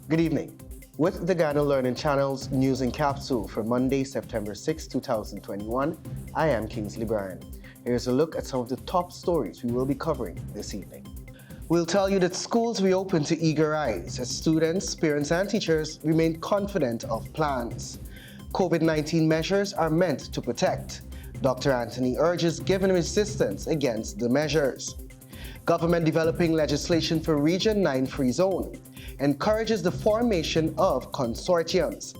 Good evening. With the Ghana Learning Channel's News in Capsule for Monday, September 6, 2021, I am Kingsley Bryan. Here's a look at some of the top stories we will be covering this evening. We'll tell you that schools reopen to eager eyes as students, parents, and teachers remain confident of plans. COVID-19 measures are meant to protect. Dr. Anthony urges given resistance against the measures. Government developing legislation for Region 9 Free Zone. Encourages the formation of consortiums.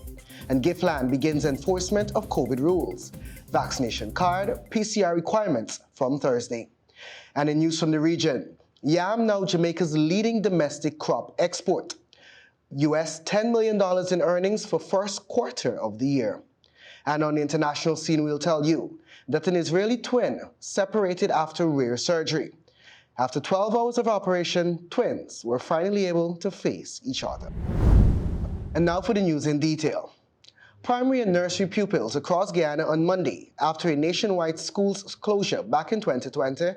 And Giftland begins enforcement of COVID rules. Vaccination card, PCR requirements from Thursday. And in news from the region, yam now Jamaica's leading domestic crop export. US $10 million in earnings for first quarter of the year. And on the international scene, we'll tell you that an Israeli twin separated after rear surgery. After 12 hours of operation, twins were finally able to face each other. And now for the news in detail. Primary and nursery pupils across Guyana on Monday, after a nationwide schools closure back in 2020,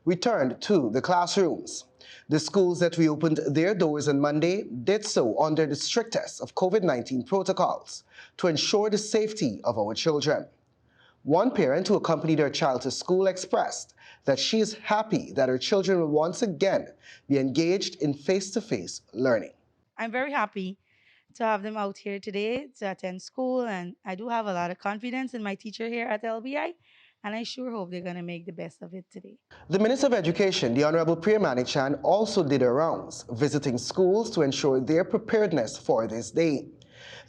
returned to the classrooms. The schools that reopened their doors on Monday did so under the strictest of COVID-19 protocols to ensure the safety of our children. One parent who accompanied her child to school expressed that she is happy that her children will once again be engaged in face-to-face learning. I'm very happy to have them out here today to attend school, and I do have a lot of confidence in my teacher here at LBI, and I sure hope they're going to make the best of it today. The Minister of Education, the Honorable Priya Manichan, also did her rounds, visiting schools to ensure their preparedness for this day.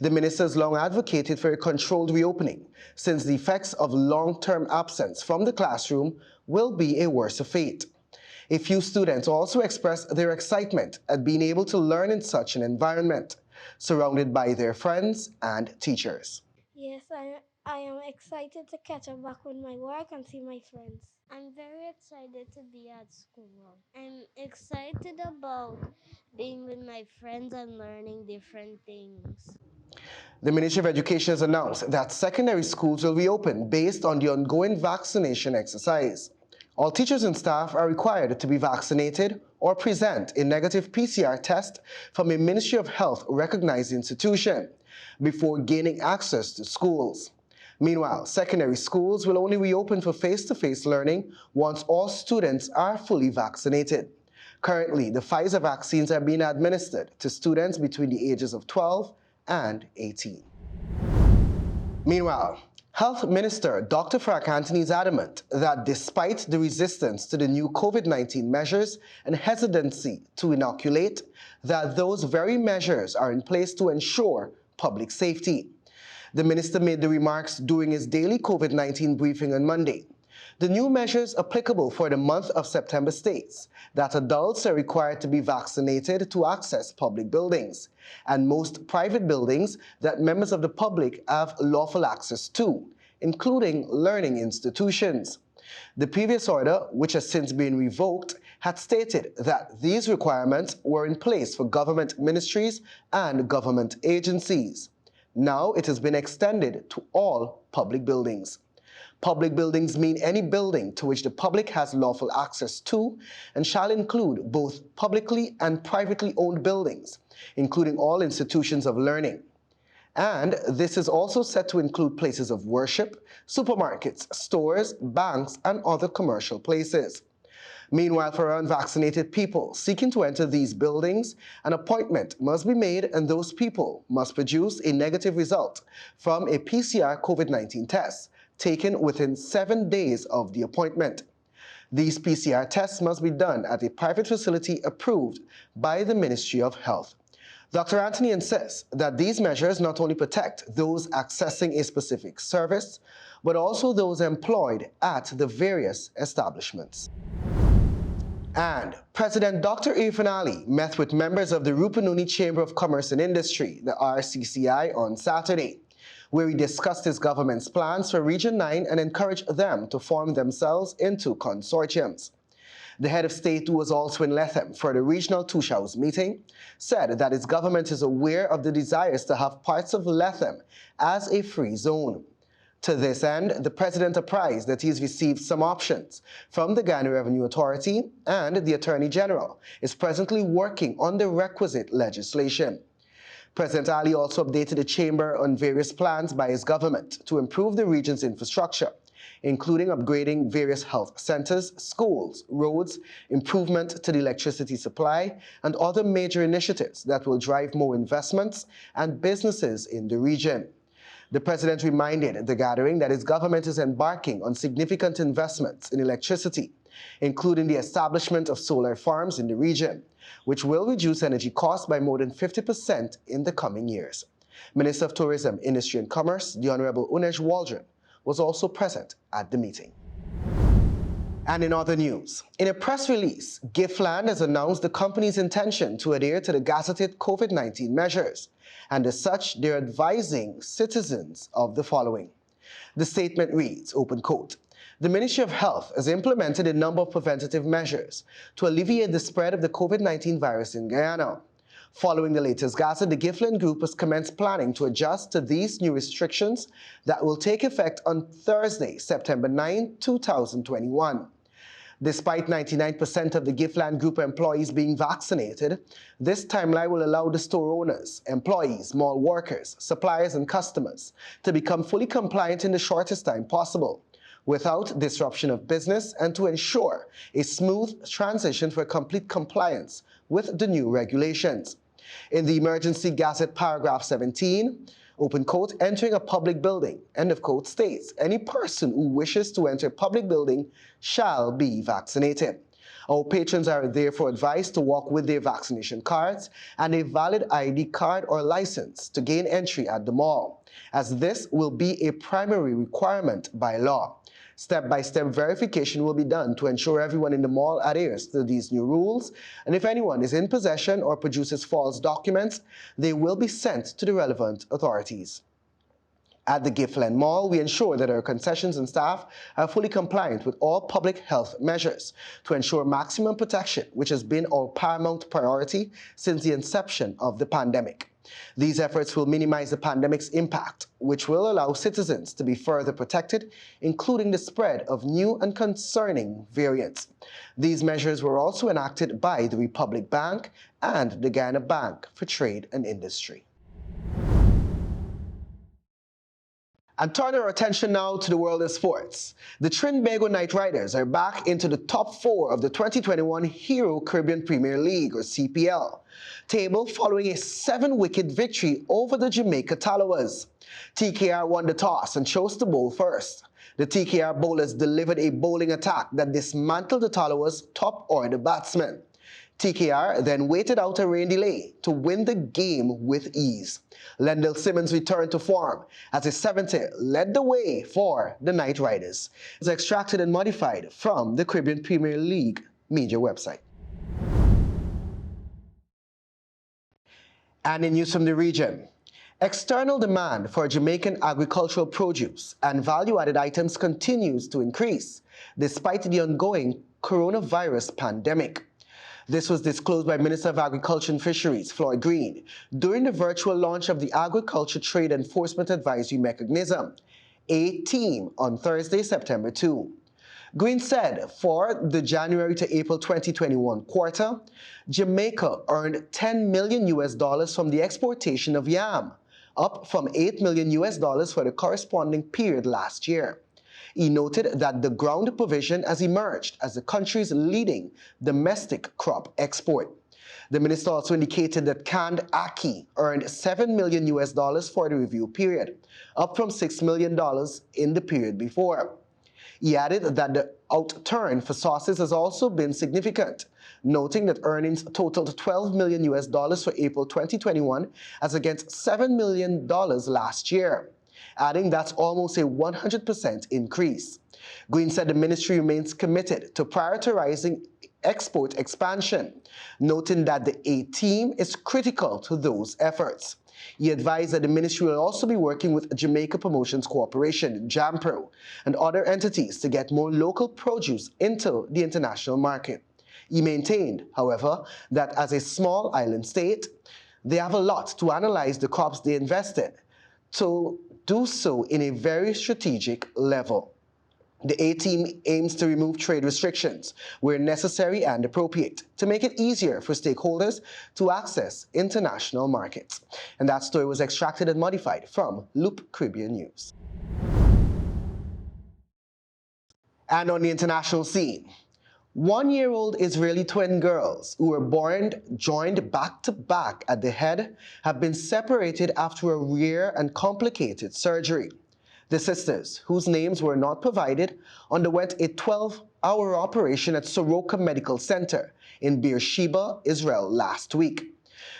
The minister has long advocated for a controlled reopening, since the effects of long-term absence from the classroom will be a worse fate. A few students also expressed their excitement at being able to learn in such an environment, surrounded by their friends and teachers. Yes, I am excited to catch up back with my work and see my friends. I'm very excited to be at school. I'm excited about being with my friends and learning different things. The Ministry of Education has announced that secondary schools will reopen based on the ongoing vaccination exercise. All teachers and staff are required to be vaccinated or present a negative PCR test from a Ministry of Health recognized institution before gaining access to schools. Meanwhile, secondary schools will only reopen for face-to-face learning once all students are fully vaccinated. Currently, the Pfizer vaccines are being administered to students between the ages of 12 and 18. Meanwhile, Health Minister Dr. Frank Anthony is adamant that despite the resistance to the new COVID-19 measures and hesitancy to inoculate, that those very measures are in place to ensure public safety. The minister made the remarks during his daily COVID-19 briefing on Monday. The new measures applicable for the month of September states that adults are required to be vaccinated to access public buildings, and most private buildings that members of the public have lawful access to, including learning institutions. The previous order, which has since been revoked, had stated that these requirements were in place for government ministries and government agencies. Now it has been extended to all public buildings. Public buildings mean any building to which the public has lawful access to and shall include both publicly and privately owned buildings, including all institutions of learning. And this is also set to include places of worship, supermarkets, stores, banks, and other commercial places. Meanwhile, for unvaccinated people seeking to enter these buildings, an appointment must be made and those people must produce a negative result from a PCR COVID-19 test taken within 7 days of the appointment. These PCR tests must be done at a private facility approved by the Ministry of Health. Dr. Anthony insists that these measures not only protect those accessing a specific service, but also those employed at the various establishments. And President Dr. Irfan Ali met with members of the Rupununi Chamber of Commerce and Industry, the RCCI, on Saturday, where he discussed his government's plans for Region 9 and encouraged them to form themselves into consortiums. The head of state, who was also in Lethem for the regional Tushaus meeting, said that his government is aware of the desires to have parts of Lethem as a free zone. To this end, the president apprised that he's received some options from the Ghana Revenue Authority, and the Attorney General is presently working on the requisite legislation. President Ali also updated the chamber on various plans by his government to improve the region's infrastructure, including upgrading various health centers, schools, roads, improvement to the electricity supply, and other major initiatives that will drive more investments and businesses in the region. The president reminded the gathering that his government is embarking on significant investments in electricity, including the establishment of solar farms in the region, which will reduce energy costs by more than 50% in the coming years. Minister of Tourism, Industry and Commerce, the Honorable Unej Waldron, was also present at the meeting. And in other news, in a press release, Giftland has announced the company's intention to adhere to the gazetted COVID-19 measures, and as such, they're advising citizens of the following. The statement reads, open quote, "The Ministry of Health has implemented a number of preventative measures to alleviate the spread of the COVID-19 virus in Guyana. Following the latest gazette, the Giftland Group has commenced planning to adjust to these new restrictions that will take effect on Thursday, September 9, 2021. Despite 99% of the Giftland Group employees being vaccinated, this timeline will allow the store owners, employees, mall workers, suppliers, and customers to become fully compliant in the shortest time possible, without disruption of business, and to ensure a smooth transition for complete compliance with the new regulations." In the Emergency Gazette paragraph 17, open quote, "Entering a public building," end of quote, states, "Any person who wishes to enter a public building shall be vaccinated. Our patrons are therefore advised to walk with their vaccination cards and a valid ID card or license to gain entry at the mall, as this will be a primary requirement by law. Step-by-step verification will be done to ensure everyone in the mall adheres to these new rules, and if anyone is in possession or produces false documents, they will be sent to the relevant authorities. At the Giftland Mall, we ensure that our concessions and staff are fully compliant with all public health measures to ensure maximum protection, which has been our paramount priority since the inception of the pandemic. These efforts will minimize the pandemic's impact, which will allow citizens to be further protected, including the spread of new and concerning variants. These measures were also enacted by the Republic Bank and the Guyana Bank for Trade and Industry. And turn our attention now to the world of sports. The Trinbago Knight Riders are back into the top 4 of the 2021 Hero Caribbean Premier League, or CPL, table following a 7-wicket victory over the Jamaica Tallawahs. TKR won the toss and chose to bowl first. The TKR bowlers delivered a bowling attack that dismantled the Tallawahs' top-order batsmen. TKR then waited out a rain delay to win the game with ease. Lendl Simmons returned to form as his 70 led the way for the Knight Riders. It was extracted and modified from the Caribbean Premier League media website. And in news from the region, external demand for Jamaican agricultural produce and value-added items continues to increase despite the ongoing coronavirus pandemic. This was disclosed by Minister of Agriculture and Fisheries, Floyd Green, during the virtual launch of the Agriculture Trade Enforcement Advisory Mechanism, ATEAM, on Thursday, September 2. Green said for the January to April 2021 quarter, Jamaica earned $10 million from the exportation of yam, up from $8 million for the corresponding period last year. He noted that the ground provision has emerged as the country's leading domestic crop export. The minister also indicated that canned ackee earned $7 million for the review period, up from $6 million in the period before. He added that the outturn for sauces has also been significant, noting that earnings totaled $12 million for April 2021 as against $7 million last year, adding that's almost a 100% increase. Green said the ministry remains committed to prioritizing export expansion, noting that the ATEAM is critical to those efforts. He advised that the ministry will also be working with Jamaica Promotions Corporation, JAMPRO, and other entities to get more local produce into the international market. He maintained, however, that as a small island state, they have a lot to analyze the crops they invest in, to do so in a very strategic level. The A-team aims to remove trade restrictions where necessary and appropriate to make it easier for stakeholders to access international markets. And that story was extracted and modified from Loop Caribbean News. And on the international scene, 1-year-old Israeli twin girls who were joined back to back at the head have been separated after a rare and complicated surgery. The sisters, whose names were not provided, underwent a 12-hour operation at Soroka Medical Center in Beersheba, Israel last week.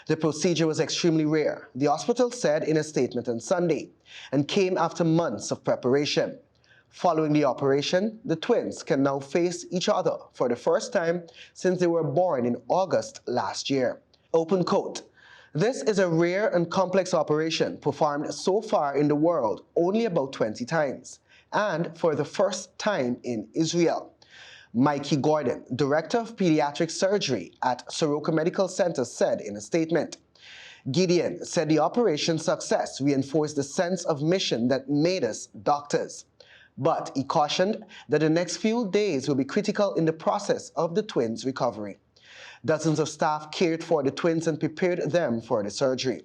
The procedure was extremely rare, the hospital said in a statement on Sunday, and came after months of preparation. Following the operation, the twins can now face each other for the first time since they were born in August last year. Open quote, "This is a rare and complex operation performed so far in the world only about 20 times, and for the first time in Israel." Mikey Gordon, Director of Pediatric Surgery at Soroka Medical Center, said in a statement. Gideon said the operation's success reinforced the sense of mission that made us doctors. But he cautioned that the next few days will be critical in the process of the twins' recovery. Dozens of staff cared for the twins and prepared them for the surgery.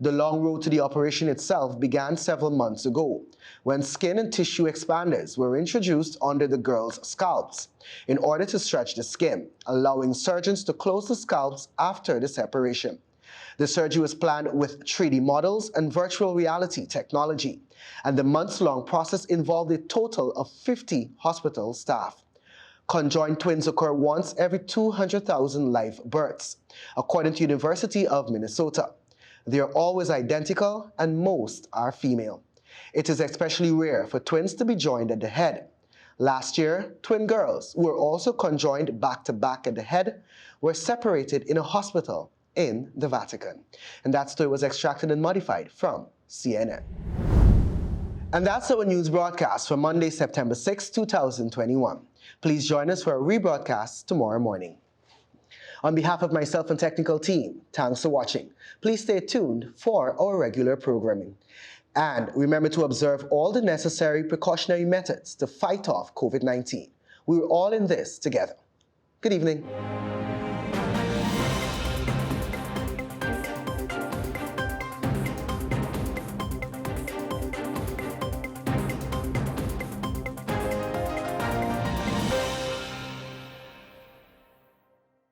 The long road to the operation itself began several months ago, when skin and tissue expanders were introduced under the girls' scalps in order to stretch the skin, allowing surgeons to close the scalps after the separation. The surgery was planned with 3D models and virtual reality technology, and the months-long process involved a total of 50 hospital staff. Conjoined twins occur once every 200,000 live births, according to University of Minnesota. They are always identical and most are female. It is especially rare for twins to be joined at the head. Last year, twin girls who were also conjoined back-to-back at the head were separated in a hospital in the Vatican. And that story was extracted and modified from CNN. And that's our news broadcast for Monday, September 6, 2021. Please join us for a rebroadcast tomorrow morning. On behalf of myself and technical team, thanks for watching. Please stay tuned for our regular programming. And remember to observe all the necessary precautionary methods to fight off COVID-19. We're all in this together. Good evening.